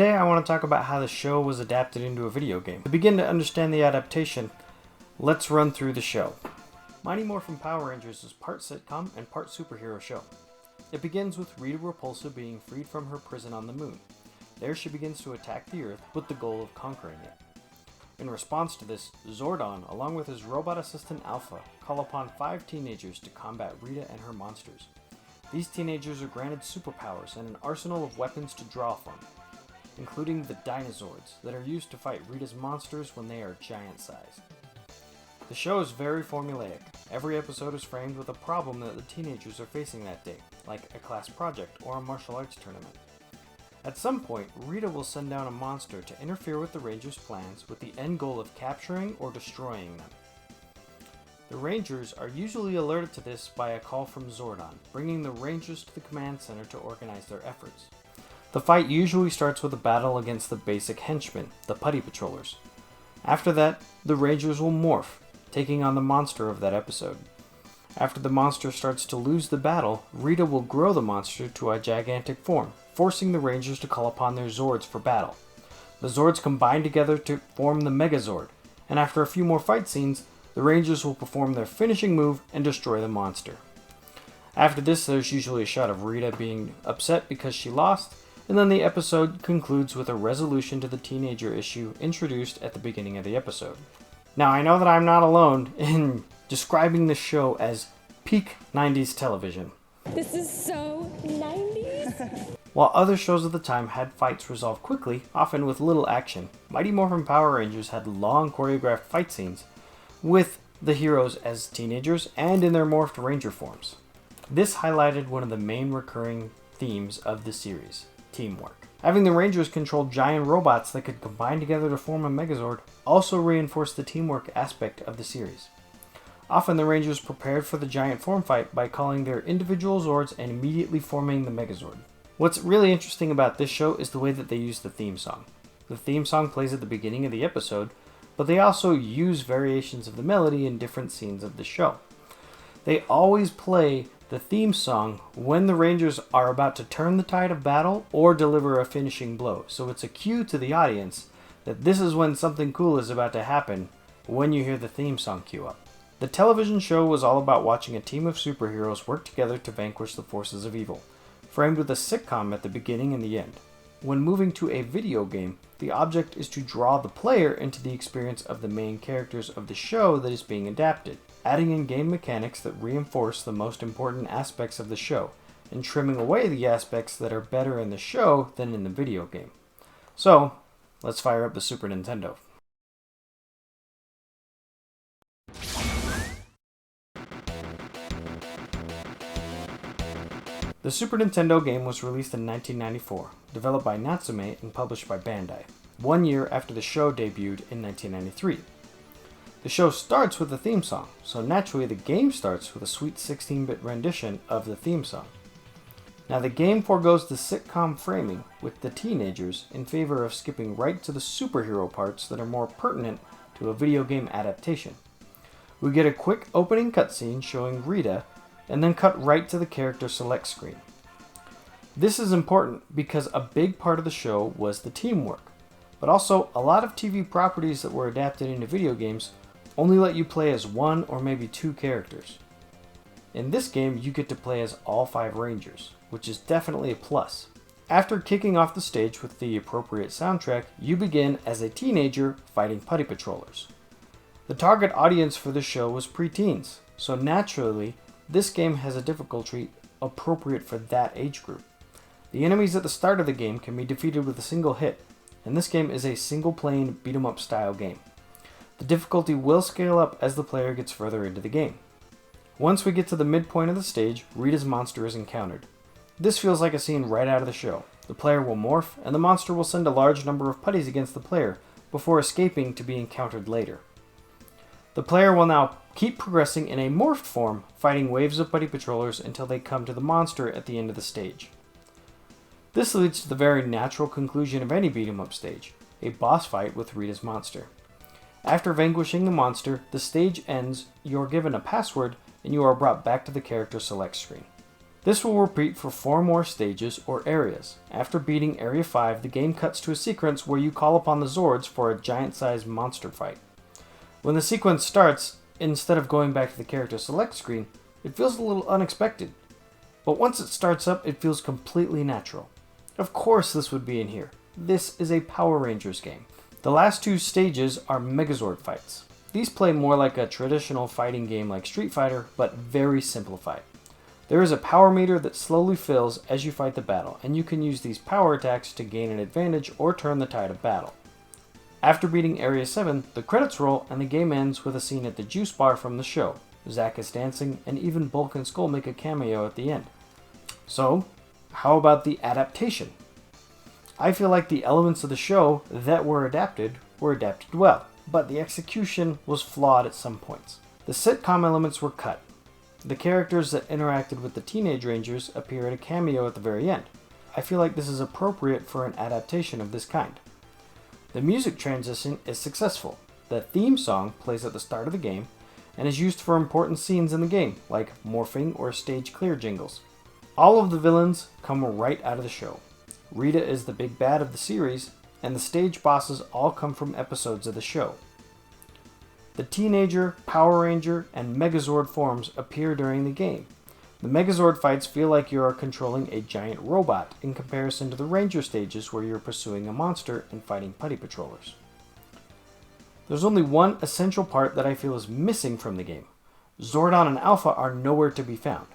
Today I want to talk about how the show was adapted into a video game. To begin to understand the adaptation, let's run through the show. Mighty Morphin Power Rangers is part sitcom and part superhero show. It begins with Rita Repulsa being freed from her prison on the moon. There she begins to attack the Earth with the goal of conquering it. In response to this, Zordon, along with his robot assistant Alpha, call upon 5 teenagers to combat Rita and her monsters. These teenagers are granted superpowers and an arsenal of weapons to draw from, including the dinosaurs that are used to fight Rita's monsters when they are giant-sized. The show is very formulaic. Every episode is framed with a problem that the teenagers are facing that day, like a class project or a martial arts tournament. At some point, Rita will send down a monster to interfere with the Rangers' plans with the end goal of capturing or destroying them. The Rangers are usually alerted to this by a call from Zordon, bringing the Rangers to the command center to organize their efforts. The fight usually starts with a battle against the basic henchmen, the Putty Patrollers. After that, the Rangers will morph, taking on the monster of that episode. After the monster starts to lose the battle, Rita will grow the monster to a gigantic form, forcing the Rangers to call upon their Zords for battle. The Zords combine together to form the Megazord, and after a few more fight scenes, the Rangers will perform their finishing move and destroy the monster. After this, there's usually a shot of Rita being upset because she lost, and then the episode concludes with a resolution to the teenager issue introduced at the beginning of the episode. Now, I know that I'm not alone in describing the show as peak 90s television. This is so 90s! While other shows of the time had fights resolved quickly, often with little action, Mighty Morphin Power Rangers had long choreographed fight scenes with the heroes as teenagers and in their morphed ranger forms. This highlighted one of the main recurring themes of the series: teamwork. Having the Rangers control giant robots that could combine together to form a Megazord also reinforced the teamwork aspect of the series. Often the Rangers prepared for the giant form fight by calling their individual Zords and immediately forming the Megazord. What's really interesting about this show is the way that they use the theme song. The theme song plays at the beginning of the episode, but they also use variations of the melody in different scenes of the show. They always play the theme song when the Rangers are about to turn the tide of battle or deliver a finishing blow, so it's a cue to the audience that this is when something cool is about to happen when you hear the theme song cue up. The television show was all about watching a team of superheroes work together to vanquish the forces of evil, framed with a sitcom at the beginning and the end. When moving to a video game, the object is to draw the player into the experience of the main characters of the show that is being adapted, adding in game mechanics that reinforce the most important aspects of the show, and trimming away the aspects that are better in the show than in the video game. So, let's fire up the Super Nintendo. The Super Nintendo game was released in 1994, developed by Natsume and published by Bandai, 1 year after the show debuted in 1993. The show starts with a theme song, so naturally the game starts with a sweet 16-bit rendition of the theme song. Now the game forgoes the sitcom framing with the teenagers in favor of skipping right to the superhero parts that are more pertinent to a video game adaptation. We get a quick opening cutscene showing Rita, and then cut right to the character select screen. This is important because a big part of the show was the teamwork, but also a lot of TV properties that were adapted into video games only let you play as 1 or maybe 2 characters. In this game, you get to play as all 5 Rangers, which is definitely a plus. After kicking off the stage with the appropriate soundtrack, you begin as a teenager fighting Putty Patrollers. The target audience for the show was preteens, so naturally, this game has a difficulty appropriate for that age group. The enemies at the start of the game can be defeated with a single hit, and this game is a single-plane beat-em-up style game. The difficulty will scale up as the player gets further into the game. Once we get to the midpoint of the stage, Rita's monster is encountered. This feels like a scene right out of the show. The player will morph, and the monster will send a large number of putties against the player, before escaping to be encountered later. The player will now keep progressing in a morphed form, fighting waves of Putty Patrollers until they come to the monster at the end of the stage. This leads to the very natural conclusion of any beat-em-up stage, a boss fight with Rita's monster. After vanquishing the monster, the stage ends, you are given a password, and you are brought back to the character select screen. This will repeat for 4 more stages or areas. After beating Area 5, the game cuts to a sequence where you call upon the Zords for a giant-sized monster fight. When the sequence starts, instead of going back to the character select screen, it feels a little unexpected. But once it starts up, it feels completely natural. Of course this would be in here. This is a Power Rangers game. The last 2 stages are Megazord fights. These play more like a traditional fighting game like Street Fighter, but very simplified. There is a power meter that slowly fills as you fight the battle, and you can use these power attacks to gain an advantage or turn the tide of battle. After beating Area 7, the credits roll and the game ends with a scene at the juice bar from the show. Zack is dancing, and even Bulk and Skull make a cameo at the end. So, how about the adaptation? I feel like the elements of the show that were adapted well, but the execution was flawed at some points. The sitcom elements were cut. The characters that interacted with the Teenage Rangers appear at a cameo at the very end. I feel like this is appropriate for an adaptation of this kind. The music transition is successful. The theme song plays at the start of the game and is used for important scenes in the game, like morphing or stage clear jingles. All of the villains come right out of the show. Rita is the big bad of the series, and the stage bosses all come from episodes of the show. The Teenager, Power Ranger, and Megazord forms appear during the game. The Megazord fights feel like you are controlling a giant robot in comparison to the Ranger stages where you're pursuing a monster and fighting putty patrollers. There's only one essential part that I feel is missing from the game. Zordon and Alpha are nowhere to be found.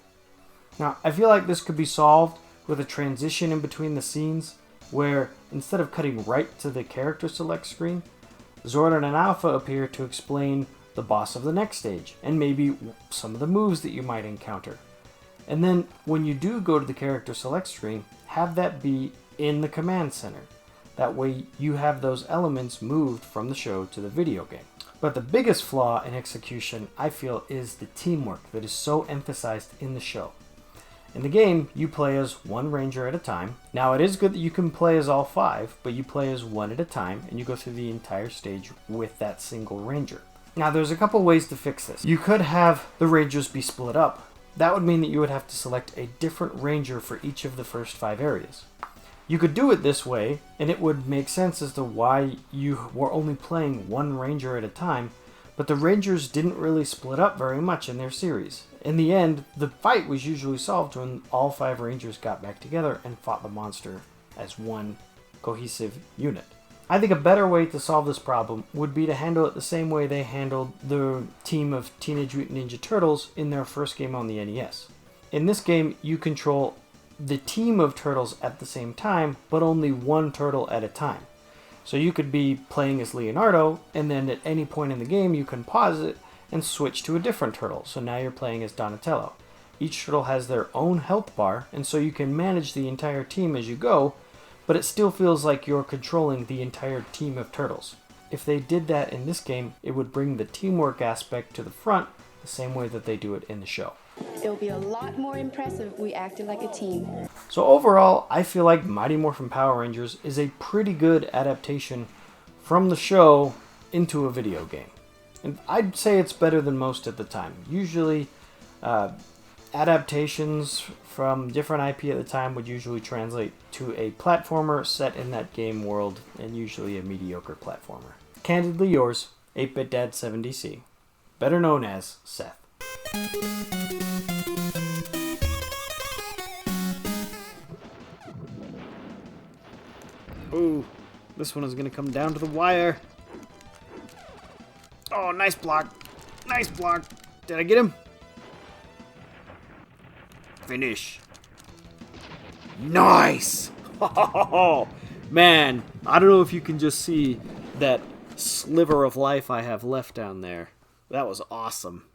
Now, I feel like this could be solved with a transition in between the scenes where, instead of cutting right to the character select screen, Zordon and Alpha appear to explain the boss of the next stage, and maybe some of the moves that you might encounter. And then, when you do go to the character select screen, have that be in the command center. That way you have those elements moved from the show to the video game. But the biggest flaw in execution, I feel, is the teamwork that is so emphasized in the show. In the game, you play as one ranger at a time. Now, it is good that you can play as all 5, but you play as one at a time, and you go through the entire stage with that single ranger. Now, there's a couple ways to fix this. You could have the rangers be split up. That would mean that you would have to select a different ranger for each of the first 5 areas. You could do it this way, and it would make sense as to why you were only playing one ranger at a time, but the Rangers didn't really split up very much in their series. In the end, the fight was usually solved when all 5 Rangers got back together and fought the monster as one cohesive unit. I think a better way to solve this problem would be to handle it the same way they handled the team of Teenage Mutant Ninja Turtles in their first game on the NES. In this game, you control the team of turtles at the same time, but only one turtle at a time. So you could be playing as Leonardo, and then at any point in the game you can pause it and switch to a different turtle. So now you're playing as Donatello. Each turtle has their own health bar, and so you can manage the entire team as you go, but it still feels like you're controlling the entire team of turtles. If they did that in this game, it would bring the teamwork aspect to the front the same way that they do it in the show. It'll be a lot more impressive if we acted like a team. So overall, I feel like Mighty Morphin Power Rangers is a pretty good adaptation from the show into a video game. And I'd say it's better than most at the time. Usually, adaptations from different IP at the time would usually translate to a platformer set in that game world, and usually a mediocre platformer. Candidly yours, 8-Bit Dad 7DC, better known as Seth. Ooh, this one is going to come down to the wire. Oh, nice block. Nice block. Did I get him? Finish. Nice! Oh, man, I don't know if you can just see that sliver of life I have left down there. That was awesome.